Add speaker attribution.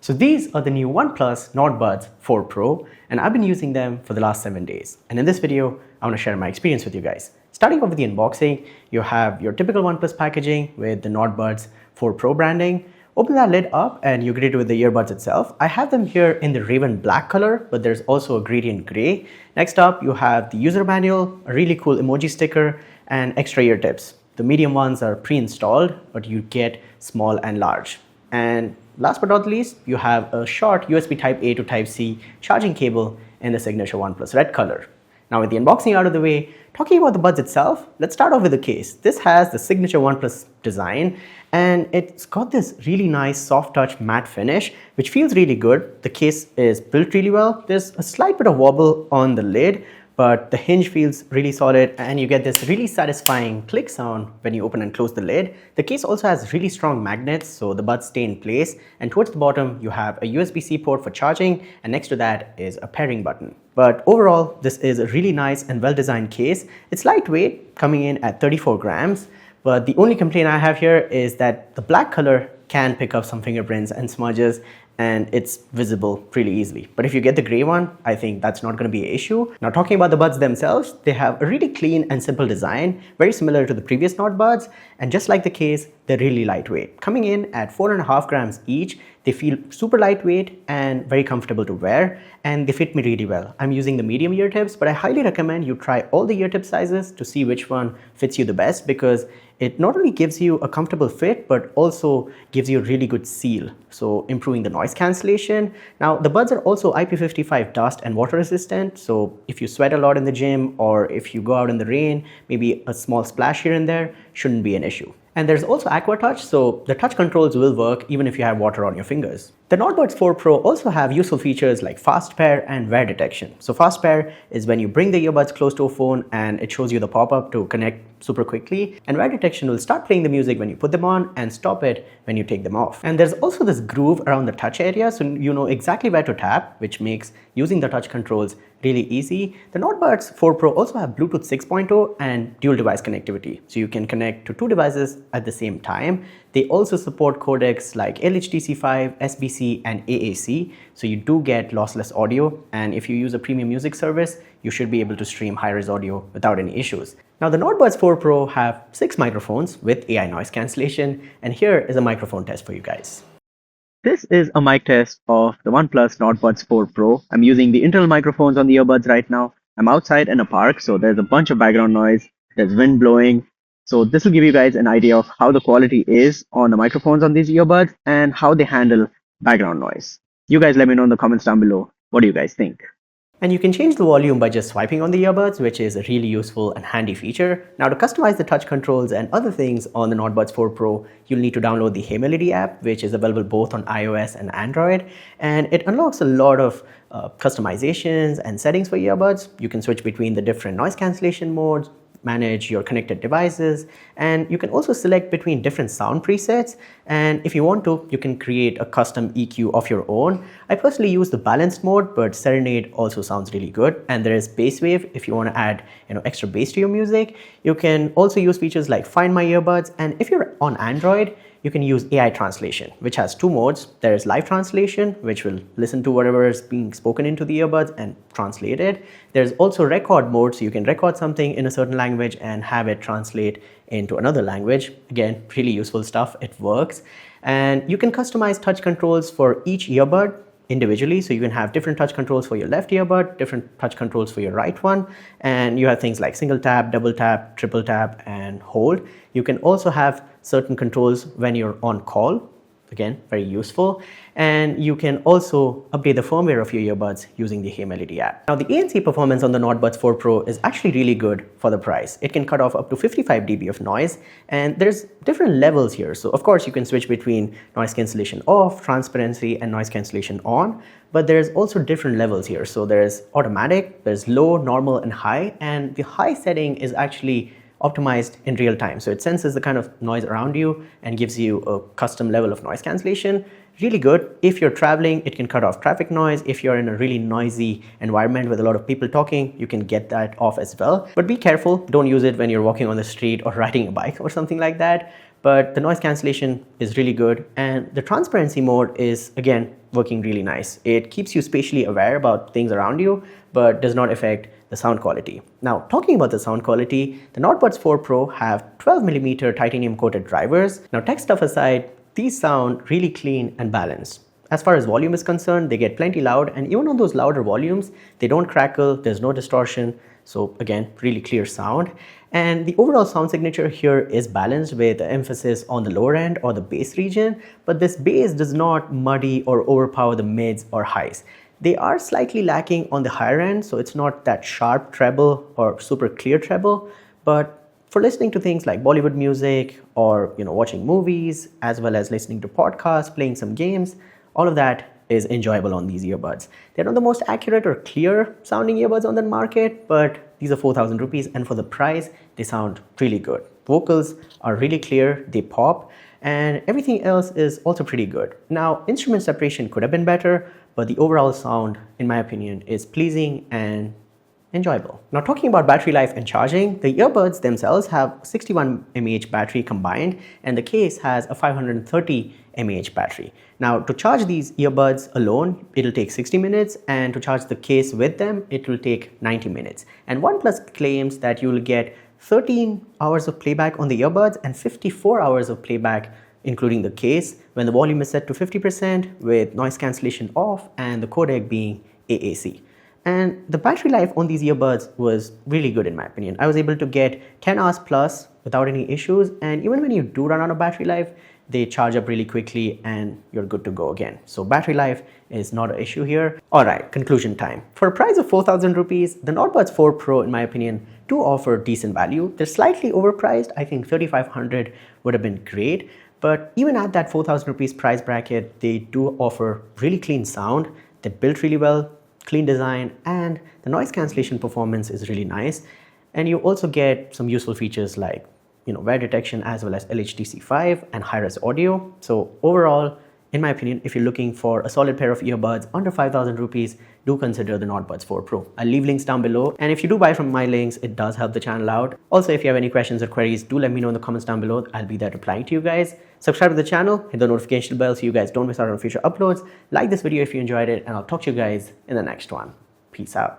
Speaker 1: So these are the new OnePlus Nord Buds 4 Pro, and I've been using them for the last 7 days. And in this video, I want to share my experience with you guys. Starting off with the unboxing, you have your typical OnePlus packaging with the Nord Buds 4 Pro branding. Open that lid up and you greet it with the earbuds itself. I have them here in the Raven black color, but there's also a gradient gray. Next up, you have the user manual, a really cool emoji sticker, and extra ear tips. The medium ones are pre-installed, but you get small and large. And last but not least, you have a short USB Type-A to Type-C charging cable in the signature OnePlus red color. Now with the unboxing out of the way, talking about the buds itself, let's start off with the case. This has the signature OnePlus design and it's got this really nice soft touch matte finish which feels really good. The case is built really well. There's a slight bit of wobble on the lid, but the hinge feels really solid and you get this really satisfying click sound when you open and close the lid. The case also has really strong magnets, so the buds stay in place, and towards the bottom you have a USB-C port for charging, and next to that is a pairing button. But overall, this is a really nice and well-designed case. It's lightweight, coming in at 34 grams, but the only complaint I have here is that the black color can pick up some fingerprints and smudges, and it's visible pretty easily. But if you get the gray one, I think that's not going to be an issue. Now talking about the buds themselves, they have a really clean and simple design, very similar to the previous Nord Buds, and just like the case, they're really lightweight. Coming in at 4.5 grams each, they feel super lightweight and very comfortable to wear, and they fit me really well. I'm using the medium ear tips, but I highly recommend you try all the ear tip sizes to see which one fits you the best, because it not only gives you a comfortable fit, but also gives you a really good seal, so improving the noise cancellation. Now, the buds are also IP55 dust and water resistant, so if you sweat a lot in the gym or if you go out in the rain, maybe a small splash here and there shouldn't be an issue. And there's also Aqua Touch, so the touch controls will work even if you have water on your fingers. The Nord Buds 4 Pro also have useful features like fast pair and wear detection. So fast pair is when you bring the earbuds close to a phone and it shows you the pop-up to connect super quickly. And wear detection will start playing the music when you put them on and stop it when you take them off. And there's also this groove around the touch area, so you know exactly where to tap, which makes using the touch controls really easy. The Nord Buds 4 Pro also have Bluetooth 6.0 and dual device connectivity, so you can connect to 2 devices at the same time. They also support codecs like LHDC5, SBC, and AAC, so you do get lossless audio, and if you use a premium music service, you should be able to stream high-res audio without any issues. Now the Nord Buds 4 Pro have 6 microphones with AI noise cancellation, and here is a microphone test for you guys. This is a mic test of the OnePlus Nord Buds 4 Pro. I'm using the internal microphones on the earbuds right now. I'm outside in a park, so there's a bunch of background noise, there's wind blowing. So this will give you guys an idea of how the quality is on the microphones on these earbuds and how they handle background noise. You guys let me know in the comments down below. What do you guys think? And you can change the volume by just swiping on the earbuds, which is a really useful and handy feature. Now to customize the touch controls and other things on the Nord Buds 4 Pro, you'll need to download the Hey Melody app, which is available both on iOS and Android. And it unlocks a lot of customizations and settings for earbuds. You can switch between the different noise cancellation modes, manage your connected devices, and you can also select between different sound presets, and if you want to, you can create a custom EQ of your own. I personally use the balanced mode, but Serenade also sounds really good, and there is bass wave if you want to add extra bass to your music. You can also use features like Find My Earbuds, and if you're on Android, you can use AI translation, which has 2 modes. There is live translation, which will listen to whatever is being spoken into the earbuds and translate it. There's also record mode, so you can record something in a certain language and have it translate into another language. Again, really useful stuff, it works. And you can customize touch controls for each earbud individually, so you can have different touch controls for your left earbud, different touch controls for your right one, and you have things like single tap, double tap, triple tap, and hold. You can also have certain controls when you're on call, again, very useful, and you can also update the firmware of your earbuds using the Hey Melody app. Now the ANC performance on the Nord Buds 4 Pro is actually really good for the price. It can cut off up to 55 dB of noise, and there's different levels here. So of course you can switch between noise cancellation off, transparency, and noise cancellation on, but there's also different levels here. So there's automatic, there's low, normal, and high, and the high setting is actually optimized in real time. So it senses the kind of noise around you and gives you a custom level of noise cancellation. Really good. If you're traveling, it can cut off traffic noise. If you're in a really noisy environment with a lot of people talking, you can get that off as well. But be careful, don't use it when you're walking on the street or riding a bike or something like that. but the noise cancellation is really good, and the transparency mode is again working really nice. It keeps you spatially aware about things around you, but does not affect the sound quality. Now, talking about the sound quality, the Nord Buds 4 Pro have 12mm titanium coated drivers. Now, tech stuff aside, these sound really clean and balanced. As far as volume is concerned, they get plenty loud, and even on those louder volumes, they don't crackle, there's no distortion. So again, really clear sound. And the overall sound signature here is balanced with the emphasis on the lower end or the bass region, but this bass does not muddy or overpower the mids or highs. They are slightly lacking on the higher end, so it's not that sharp treble or super clear treble, but for listening to things like Bollywood music or watching movies, as well as listening to podcasts, playing some games, all of that is enjoyable on these earbuds. They're not the most accurate or clear sounding earbuds on the market, but these are 4,000 rupees, and for the price, they sound really good. Vocals are really clear, they pop, and everything else is also pretty good. Now, instrument separation could have been better, but the overall sound, in my opinion, is pleasing and enjoyable. Now, talking about battery life and charging, the earbuds themselves have 61 mAh battery combined, and the case has a 530 mAh battery. Now, to charge these earbuds alone, it'll take 60 minutes, and to charge the case with them, it will take 90 minutes. And OnePlus claims that you will get 13 hours of playback on the earbuds and 54 hours of playback including the case when the volume is set to 50% with noise cancellation off and the codec being AAC. And the battery life on these earbuds was really good in my opinion. I was able to get 10 hours plus without any issues, and even when you do run out of battery life, they charge up really quickly and you're good to go again. So battery life is not an issue here. Alright, conclusion time. For a price of 4,000 rupees, the Nord Buds 4 Pro, in my opinion, do offer decent value. They're slightly overpriced. I think 3,500 would have been great. But even at that 4,000 rupees price bracket, they do offer really clean sound. They're built really well, clean design, and the noise cancellation performance is really nice. And you also get some useful features like wear detection as well as LHDC5 and high-res audio. So overall, in my opinion, if you're looking for a solid pair of earbuds under 5,000 rupees, do consider the Nord Buds 4 Pro. I'll leave links down below, and if you do buy from my links, it does help the channel out. Also, if you have any questions or queries, do let me know in the comments down below. I'll be there replying to you guys. Subscribe to the channel, hit the notification bell so you guys don't miss out on future uploads. Like this video if you enjoyed it, and I'll talk to you guys in the next one. Peace out.